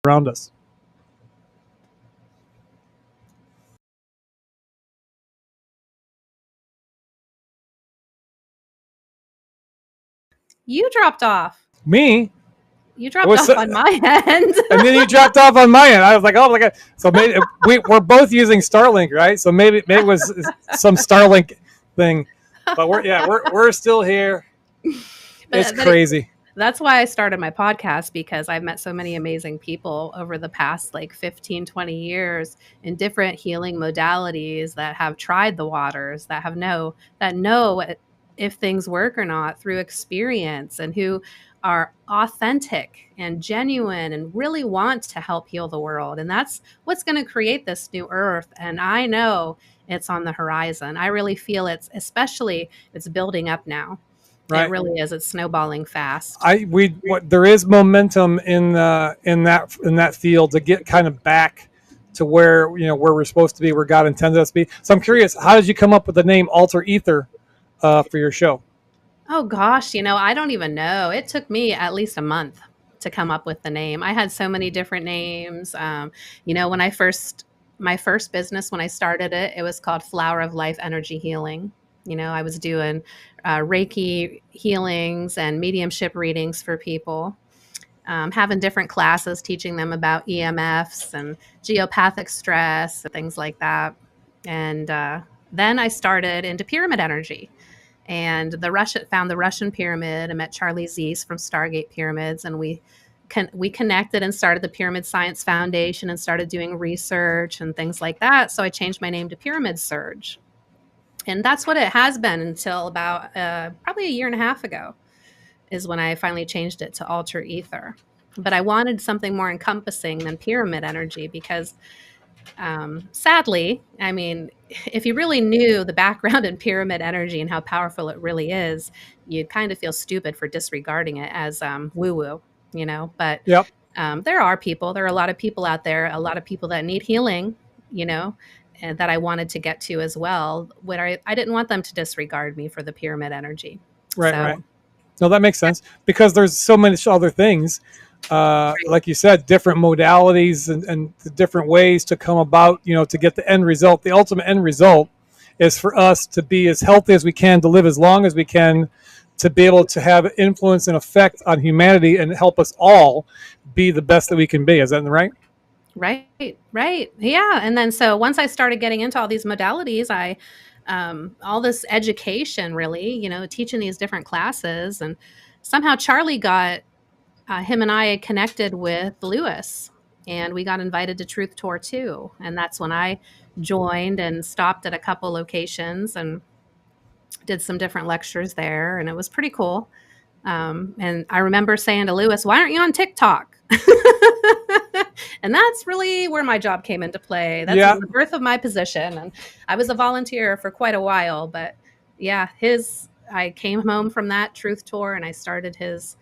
around us. You dropped off. Me? You dropped off on my end. And then you dropped off on my end. I was like, oh my God. So maybe we're both using Starlink, right? So maybe it was some Starlink thing. But we're still here. It's crazy. That's why I started my podcast, because I've met so many amazing people over the past like 15, 20 years in different healing modalities that have tried the waters, that know if things work or not through experience, and who are authentic and genuine and really want to help heal the world. And that's what's going to create this new earth. And I know it's on the horizon. I really feel it's building up now. Right. It really is. It's snowballing fast. There is momentum in that field to get kind of back to where we're supposed to be, where God intended us to be. So I'm curious, how did you come up with the name Alter Ether for your show? Oh gosh, I don't even know. It took me at least a month to come up with the name. I had so many different names. When my first business, when I started it, it was called Flower of Life Energy Healing. I was doing Reiki healings and mediumship readings for people, having different classes teaching them about EMFs and geopathic stress and things like that. And then I started into pyramid energy, and found the Russian pyramid, and met Charlie Zeiss from Stargate Pyramids, and we connected and started the Pyramid Science Foundation and started doing research and things like that. So I changed my name to Pyramid Surge. And that's what it has been until about probably a year and a half ago is when I finally changed it to Alter Ether. But I wanted something more encompassing than pyramid energy because, sadly, I mean, if you really knew the background in pyramid energy and how powerful it really is, you'd kind of feel stupid for disregarding it as woo-woo, But yep. There are a lot of people out there, a lot of people that need healing, and that I wanted to get to as well. I didn't want them to disregard me for the pyramid energy. Right. No, that makes sense, because there's so many other things, like you said, different modalities and the different ways to come about, to get the end result. The ultimate end result is for us to be as healthy as we can, to live as long as we can, to be able to have influence and effect on humanity and help us all be the best that we can be. Is that right? Right. Yeah. And then so once I started getting into all these modalities, all this education really, teaching these different classes, and somehow Charlie got, him and I connected with Lewis, and we got invited to Truth Tour 2. And that's when I joined and stopped at a couple locations and did some different lectures there. And it was pretty cool. And I remember saying to Lewis, why aren't you on TikTok? And that's really where my job came into play. That's the birth of my position. And I was a volunteer for quite a while, but I came home from that Truth Tour and I started his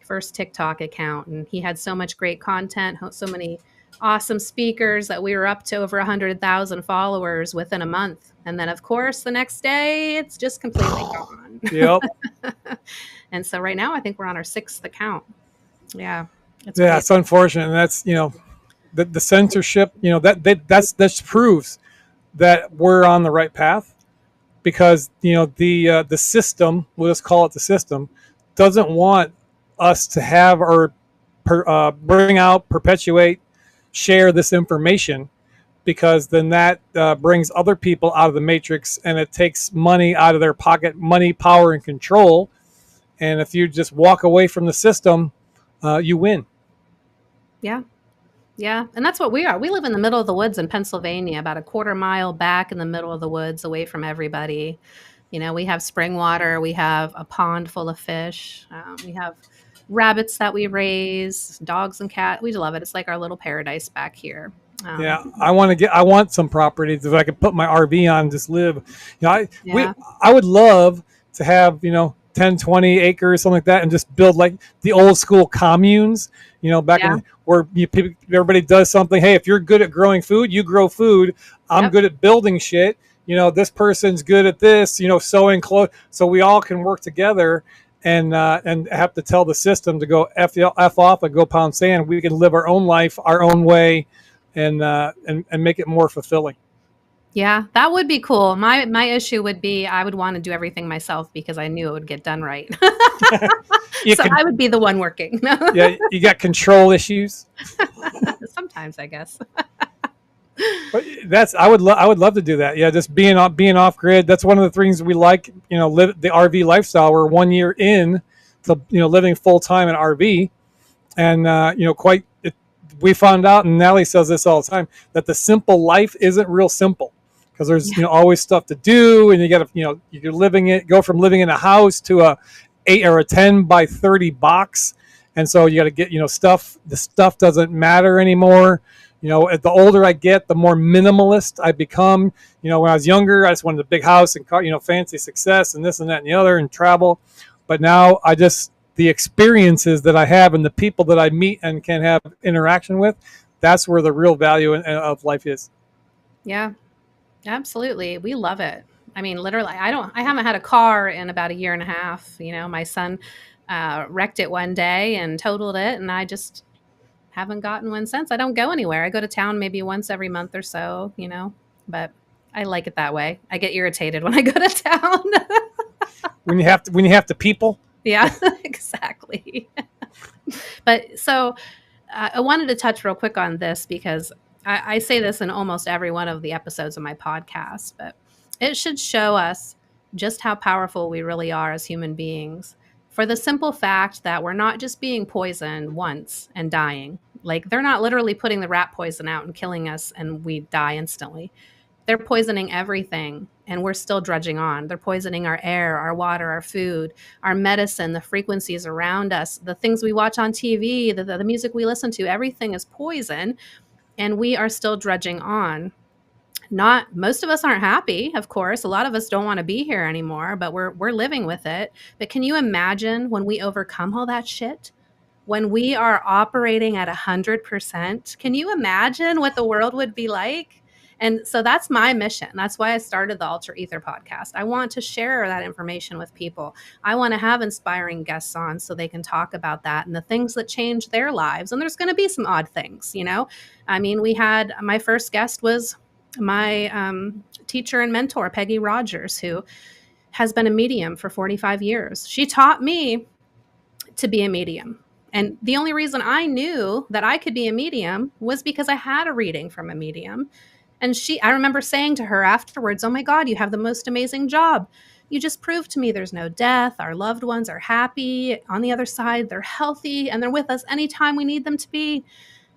first TikTok account, and he had so much great content, so many awesome speakers that we were up to over 100,000 followers within a month. And then of course the next day it's just completely gone. Yep. And so right now I think we're on our 6th account. Yeah. It's unfortunate. And that's, the censorship, that proves that we're on the right path, because, the system, we'll just call it the system, doesn't want us to have or bring out, perpetuate, share this information, because then that brings other people out of the matrix, and it takes money out of their pocket, money, power, and control. And if you just walk away from the system, you win. Yeah. And that's what we are. We live in the middle of the woods in Pennsylvania, about a quarter mile back in the middle of the woods, away from everybody. We have spring water. We have a pond full of fish. We have rabbits that we raise, dogs and cats. We love it. It's like our little paradise back here. I want some properties if I could put my RV on and just live. I would love to have, 10, 20 acres, something like that, and just build like the old school communes, back in where everybody does something. Hey, if you're good at growing food, you grow food. I'm good at building shit. This person's good at this, sewing clothes. So we all can work together and have to tell the system to go F off and go pound sand. We can live our own life, our own way, and make it more fulfilling. Yeah, that would be cool. My issue would be I would want to do everything myself because I knew it would get done right. I would be the one working. Yeah, you got control issues. Sometimes, I guess. But I would love to do that. Yeah, just being off grid. That's one of the things we like. Live the RV lifestyle. We're 1 year in to living full time in RV, and we found out, and Natalie says this all the time, that the simple life isn't real simple because there's always stuff to do, and you got to you're go from living in a house to a 8 or a 10 by 30 box, and so you got to get stuff. The stuff doesn't matter anymore. The older I get, the more minimalist I become. When I was younger, I just wanted a big house and car, fancy success and this and that and the other and travel. But now the experiences that I have and the people that I meet and can have interaction with, that's where the real value of life is. Yeah, absolutely. We love it. I mean, literally, I haven't had a car in about a year and a half. My son wrecked it one day and totaled it, and I just haven't gotten one since. I don't go anywhere. I go to town maybe once every month or so, but I like it that way. I get irritated when I go to town. when you have to people. Yeah, exactly. But so I wanted to touch real quick on this because I say this in almost every one of the episodes of my podcast, but it should show us just how powerful we really are as human beings. For the simple fact that we're not just being poisoned once and dying. Like, they're not literally putting the rat poison out and killing us and we die instantly. They're poisoning everything and we're still drudging on. They're poisoning our air, our water, our food, our medicine, the frequencies around us, the things we watch on TV, the music we listen to. Everything is poison and we are still drudging on. Most of us aren't happy, of course. A lot of us don't want to be here anymore, but we're living with it. But can you imagine when we overcome all that shit? When we are operating at 100%, can you imagine what the world would be like? And so that's my mission. That's why I started the Alter Ether podcast. I want to share that information with people. I want to have inspiring guests on so they can talk about that and the things that change their lives. And there's going to be some odd things, I mean, my first guest was my teacher and mentor, Peggy Rogers, who has been a medium for 45 years. She taught me to be a medium. And the only reason I knew that I could be a medium was because I had a reading from a medium. And I remember saying to her afterwards, "Oh my God, you have the most amazing job. You just proved to me there's no death. Our loved ones are happy. On the other side, they're healthy and they're with us anytime we need them to be."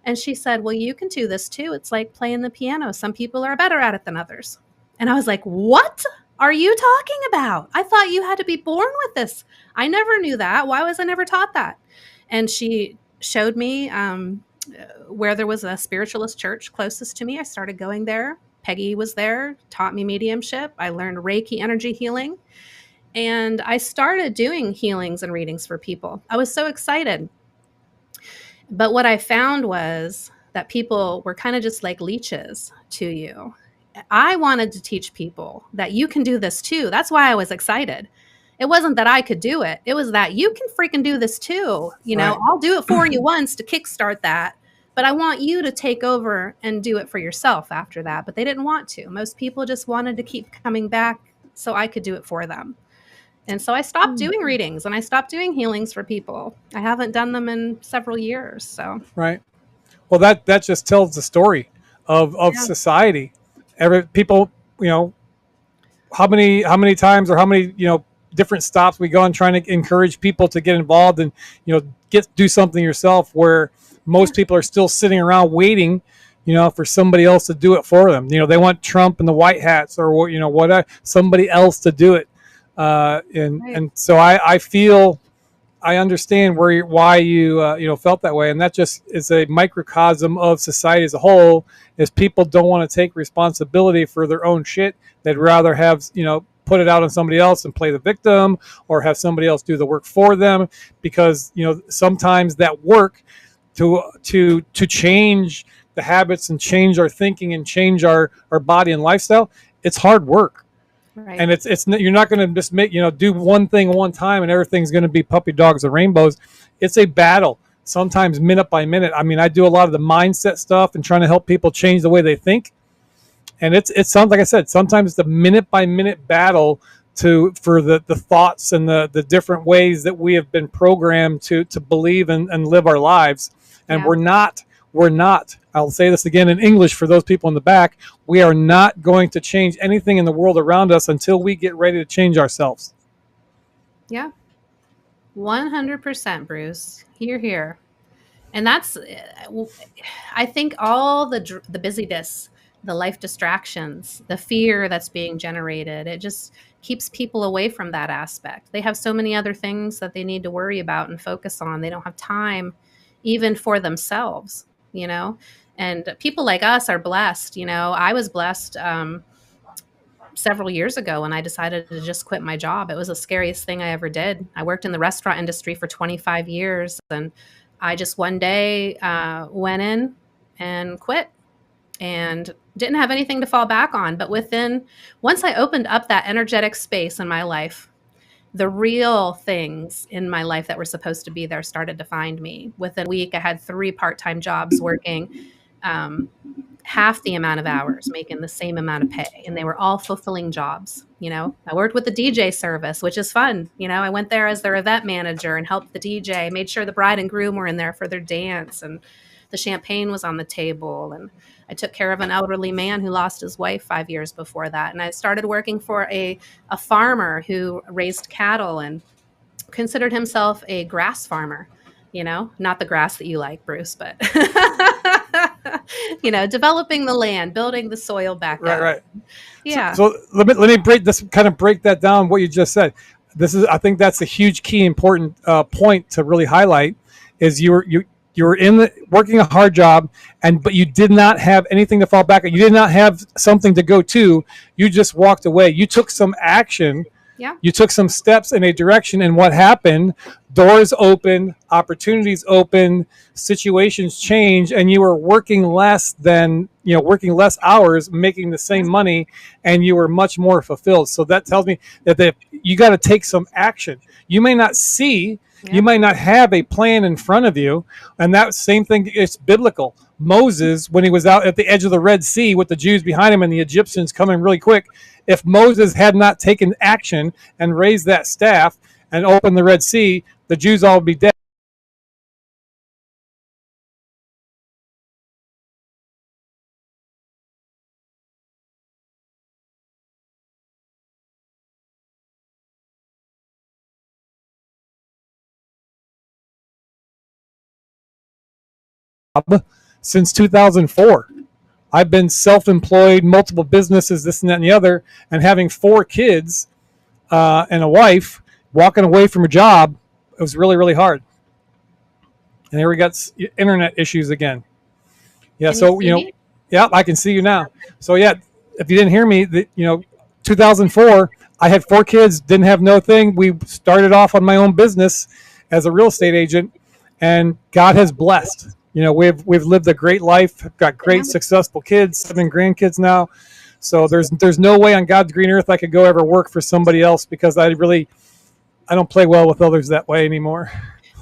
And she said, "Well, you can do this too. It's like playing the piano. Some people are better at it than others." And I was like, "What are you talking about? I thought you had to be born with this. I never knew that. Why was I never taught that?" And she showed me where there was a spiritualist church closest to me. I started going there. Peggy was there, taught me mediumship. I learned Reiki energy healing. And I started doing healings and readings for people. I was so excited. But what I found was that people were kind of just like leeches to you. I wanted to teach people that you can do this too. That's why I was excited. It wasn't that I could do it. It was that you can freaking do this too. Right. I'll do it for you once to kickstart that, but I want you to take over and do it for yourself after that. But they didn't want to. Most people just wanted to keep coming back so I could do it for them. And so I stopped doing readings and I stopped doing healings for people. I haven't done them in several years. So Right. Well, that just tells the story of society. People, how many times or how many, different stops we go on trying to encourage people to get involved and, do something yourself, where most people are still sitting around waiting, for somebody else to do it for them. They want Trump and the white hats or, somebody else to do it. And so I feel, I understand why you felt that way, and that just is a microcosm of society as a whole. Is people don't want to take responsibility for their own shit. They'd rather have put it out on somebody else and play the victim, or have somebody else do the work for them, because sometimes that work to change the habits and change our thinking and change our body and lifestyle, it's hard work. Right. And you're not going to just do one thing one time and everything's going to be puppy dogs and rainbows. It's a battle, sometimes minute by minute. I mean, I do a lot of the mindset stuff and trying to help people change the way they think. And it sounds like I said, sometimes it's a minute by minute battle for the thoughts and the different ways that we have been programmed to believe and live our lives. And we're not, I'll say this again in English for those people in the back, we are not going to change anything in the world around us until we get ready to change ourselves. Yeah. 100%, Bruce. Here. And that's, I think all the busyness, the life distractions, the fear that's being generated, it just keeps people away from that aspect. They have so many other things that they need to worry about and focus on. They don't have time even for themselves, and people like us are blessed. I was blessed several years ago when I decided to just quit my job. It was the scariest thing I ever did. I worked in the restaurant industry for 25 years, and I just one day went in and quit and didn't have anything to fall back on. But once I opened up that energetic space in my life, the real things in my life that were supposed to be there started to find me. Within a week, I had 3 part-time jobs working half the amount of hours, making the same amount of pay. And they were all fulfilling jobs. I worked with the DJ service, which is fun. I went there as their event manager and helped the DJ, made sure the bride and groom were in there for their dance and the champagne was on the table. And I took care of an elderly man who lost his wife 5 years before that. And I started working for a farmer who raised cattle and considered himself a grass farmer, not the grass that you like, Bruce, but developing the land, building the soil back up. Right. Yeah. So let me break that down, what you just said. I think that's a huge key important point to really highlight is you were working a hard job but you did not have anything to fall back on. You did not have something to go to. You just walked away. You took some action. Yeah. You took some steps in a direction, and what happened? Doors open, opportunities open, situations change, and you were working less hours, making the same money, and you were much more fulfilled. So that tells me that you got to take some action. You may not see, you might not have a plan in front of you, and that same thing, it's biblical. Moses, when he was out at the edge of the Red Sea with the Jews behind him and the Egyptians coming really quick, if Moses had not taken action and raised that staff and opened the Red Sea, the Jews all would be dead. Since 2004. I've been self-employed, multiple businesses, this and that and the other, and having 4 kids and a wife, walking away from a job, it was really, really hard. And here we got internet issues again. Yeah, so yeah, I can see you now. So yeah, if you didn't hear me, 2004, I had 4 kids, didn't have no thing. We started off on my own business as a real estate agent, and God has blessed. We've lived a great life, got great successful kids, 7 grandkids now. So there's no way on God's green earth I could go ever work for somebody else, because I don't play well with others that way anymore.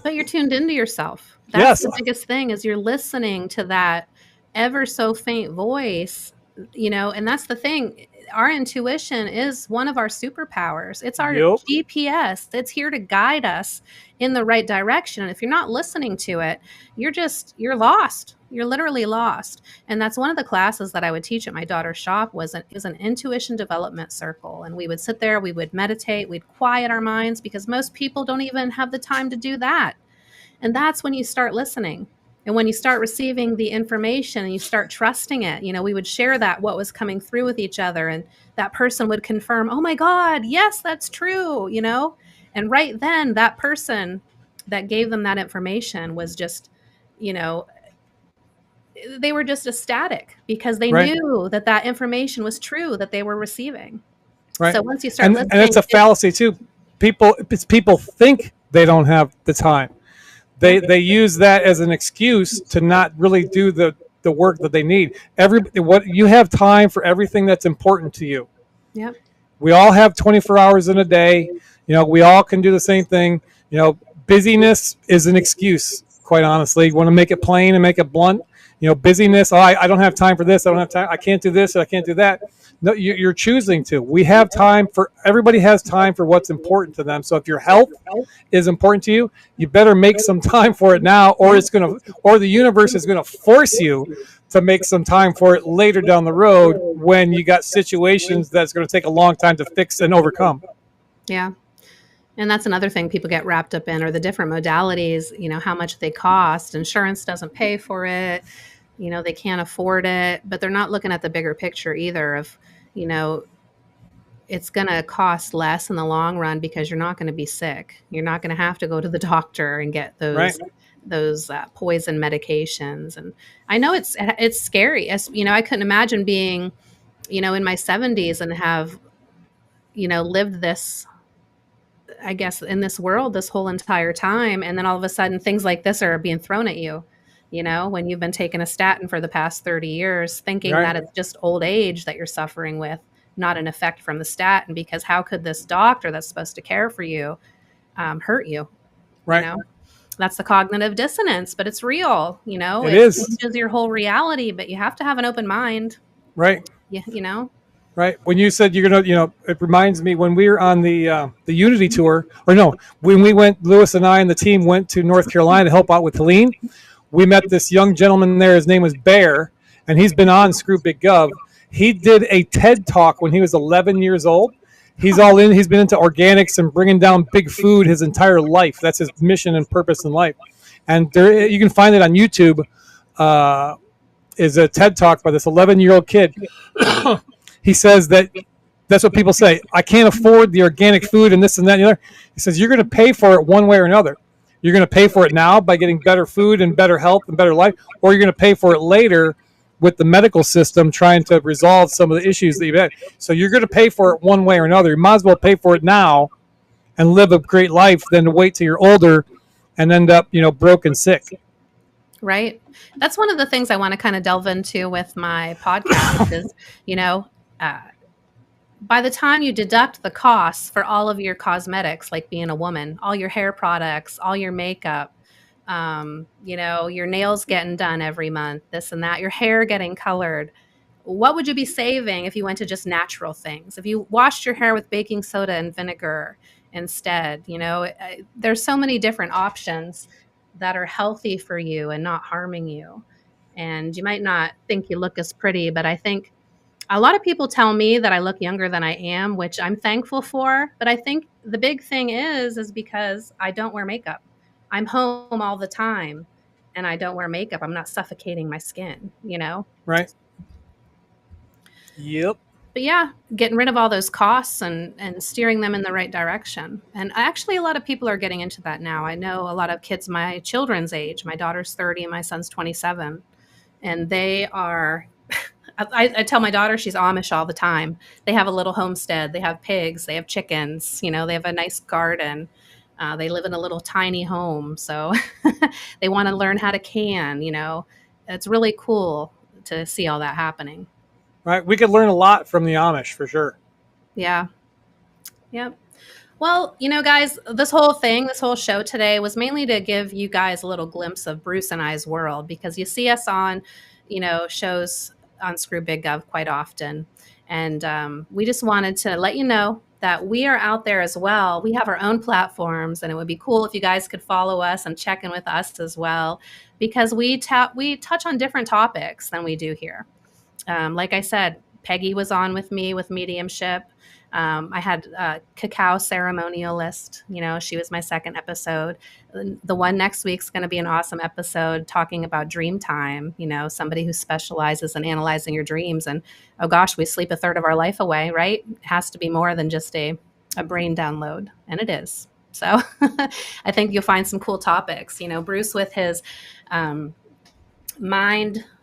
But you're tuned into yourself. That's the biggest thing, is you're listening to that ever so faint voice, and that's the thing. Our intuition is one of our superpowers. It's our GPS. It's here to guide us in the right direction. And if you're not listening to it, you're lost. You're literally lost. And that's one of the classes that I would teach at my daughter's shop was an intuition development circle. And we would sit there, we would meditate, we'd quiet our minds, because most people don't even have the time to do that. And that's when you start listening. And when you start receiving the information and you start trusting it, we would share what was coming through with each other, and that person would confirm, oh my God, yes, that's true, And right then, that person that gave them that information was just, they were just ecstatic, because they knew that information was true that they were receiving. Right. So once you start listening. And it's a fallacy too. People think they don't have the time. They use that as an excuse to not really do the work that they need. You have time for everything that's important to you. Yep. We all have 24 hours in a day. We all can do the same thing. Busyness is an excuse, quite honestly. You want to make it plain and make it blunt. Busyness. Oh, I don't have time for this. I don't have time. I can't do this. I can't do that. No, you're choosing to. We have time for. Everybody has time for what's important to them. So if your health is important to you, you better make some time for it now, or the universe is gonna force you to make some time for it later down the road when you got situations that's going to take a long time to fix and overcome. Yeah. And that's another thing people get wrapped up in, are the different modalities, how much they cost. Insurance doesn't pay for it. They can't afford it, but they're not looking at the bigger picture either of, it's going to cost less in the long run because you're not going to be sick. You're not going to have to go to the doctor and get those Right. those poison medications. And I know it's scary. As I couldn't imagine being, in my 70s and have, lived this, I guess, in this world this whole entire time. And then all of a sudden things like this are being thrown at you, when you've been taking a statin for the past 30 years, thinking Right. that it's just old age that you're suffering with, not an effect from the statin, because how could this doctor that's supposed to care for you hurt you? Right. That's the cognitive dissonance, but it's real, It is. changes your whole reality, but you have to have an open mind. Right. Yeah. Right. When you said you're gonna, it reminds me when we were on the Unity tour, or no, when we went, Lewis and I and the team went to North Carolina to help out with Helene. We met this young gentleman there. His name was Bear, and he's been on Screw Big Gov. He did a TED talk when he was 11 years old. He's all in. He's been into organics and bringing down big food his entire life. That's his mission and purpose in life. And there, you can find it on YouTube. Is a TED talk by this 11-year-old kid. He says that's what people say. I can't afford the organic food and this and that and the other. He says you're going to pay for it one way or another. You're going to pay for it now by getting better food and better health and better life, or you're going to pay for it later with the medical system trying to resolve some of the issues that you've had. So you're going to pay for it one way or another. You might as well pay for it now and live a great life than to wait till you're older and end up, broke and sick. Right. That's one of the things I want to kind of delve into with my podcast is, by the time you deduct the costs for all of your cosmetics, like being a woman, all your hair products, all your makeup, your nails getting done every month, this and that, your hair getting colored, what would you be saving if you went to just natural things? If you washed your hair with baking soda and vinegar instead, there's so many different options that are healthy for you and not harming you. And you might not think you look as pretty, but I think a lot of people tell me that I look younger than I am, which I'm thankful for. But I think the big thing is because I don't wear makeup. I'm home all the time and I don't wear makeup. I'm not suffocating my skin, Right. Yep. But yeah, getting rid of all those costs and steering them in the right direction. And actually, a lot of people are getting into that now. I know a lot of kids my children's age. My daughter's 30 and my son's 27. And they are, I tell my daughter she's Amish all the time. They have a little homestead. They have pigs. They have chickens. They have a nice garden. They live in a little tiny home. So they want to learn how to can. It's really cool to see all that happening. Right. We could learn a lot from the Amish for sure. Yeah. Yep. Well, guys, this whole show today was mainly to give you guys a little glimpse of Bruce and I's world, because you see us on, shows on Screw Big Gov quite often. And we just wanted to let you know that we are out there as well. We have our own platforms, and it would be cool if you guys could follow us and check in with us as well, because we touch on different topics than we do here. Like I said, Peggy was on with me with mediumship. I had a cacao ceremonialist. She was my second episode. The one next week's going to be an awesome episode talking about dream time. Somebody who specializes in analyzing your dreams. And oh gosh, we sleep a third of our life away, right? It has to be more than just a brain download, and it is. So I think you'll find some cool topics. Bruce with his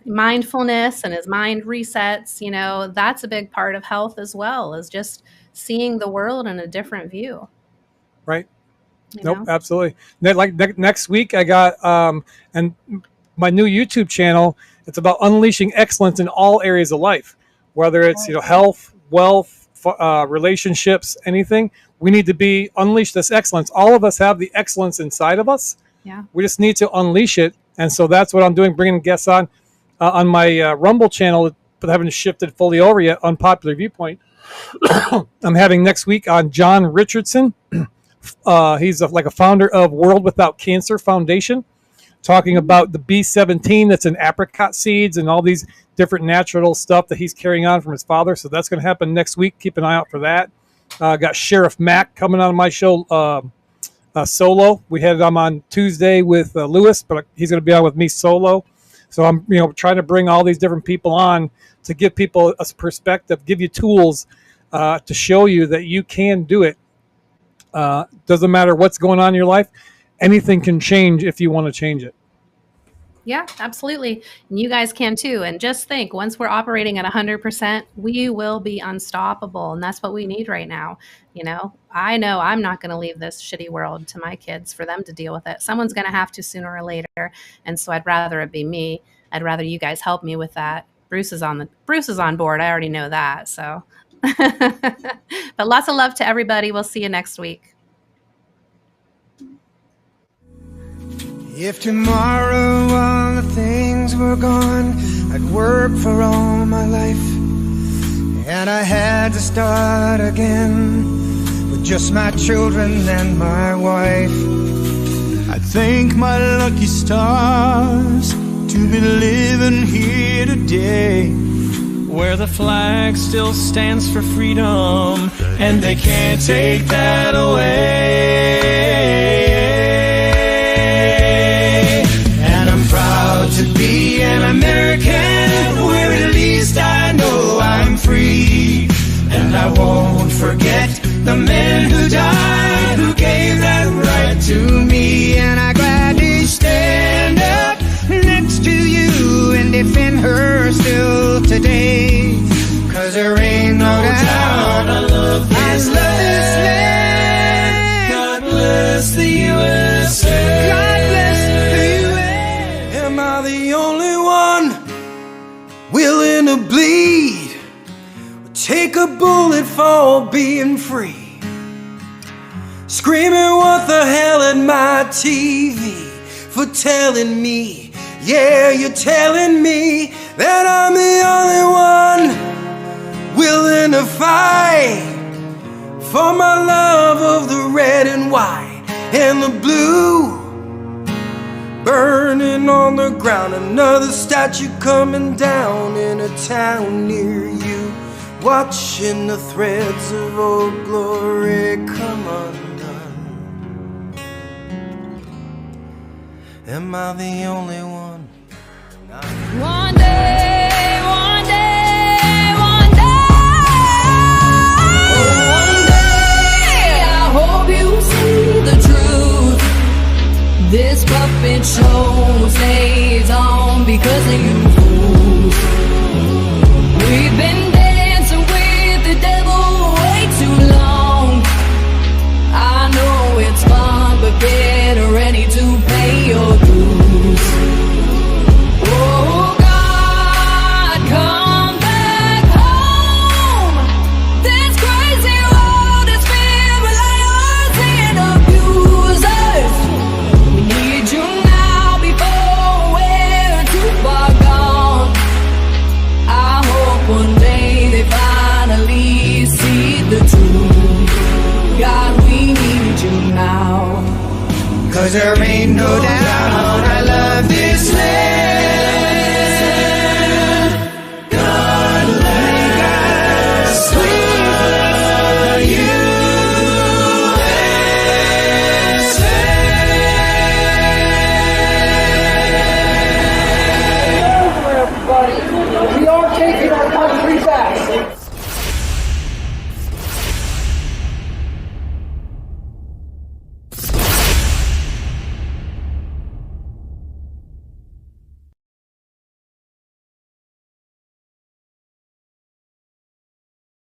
mindfulness and his mind resets, that's a big part of health as well, is just seeing the world in a different view. Right. Nope, absolutely. Next week I got and my new YouTube channel, it's about unleashing excellence in all areas of life, whether it's health, wealth, relationships, anything. We need to unleash this excellence. All of us have the excellence inside of us. Yeah. We just need to unleash it. And so that's what I'm doing, bringing guests on my Rumble channel, but haven't shifted fully over yet, Unpopular Viewpoint. I'm having next week on John Richardson. He's like a founder of World Without Cancer Foundation, talking about the B17 that's in apricot seeds and all these different natural stuff that he's carrying on from his father. So that's going to happen next week. Keep an eye out for that. Got Sheriff Mack coming on my show solo. We had him on Tuesday with Lewis, but he's going to be on with me solo. So I'm trying to bring all these different people on to give people a perspective, give you tools to show you that you can do it. Doesn't matter what's going on in your life. Anything can change if you want to change it. Yeah, absolutely. And you guys can too. And just think, once we're operating at 100%, we will be unstoppable. And that's what we need right now. I know I'm not going to leave this shitty world to my kids for them to deal with it. Someone's going to have to sooner or later. And so I'd rather it be me. I'd rather you guys help me with that. Bruce is on board. I already know that. So, but lots of love to everybody. We'll see you next week. If tomorrow all the things were gone, I'd work for all my life, and I had to start again with just my children and my wife. I thank my lucky stars to be living here today, where the flag still stands for freedom, and they can't take that away. To be an American, where at least I know I'm free. And I won't forget the men who died, who gave that right to me. And I gladly stand up next to you and defend her still today. 'Cause there ain't no doubt I love this land. God bless the USA. God bless the USA. Am I the only one willing to bleed? Take a bullet for being free? Screaming what the hell at my TV for telling me, yeah, you're telling me that I'm the only one willing to fight for my love of the red and white and the blue. Burning on the ground, another statue coming down in a town near you. Watching the threads of old glory come undone. Am I the only one? One day, one day, one day, oh, one day, I hope you see the truth. This puppet show stays on because of you fools. We've been dancing with the devil way too long. I know it's fun, but get ready to pay your dues. Oh God, come back home. This crazy world is filled with liars and abusers. We need you now before we're too far gone. I hope one day they finally see the truth. God, we need you now. 'Cause there ain't no doubt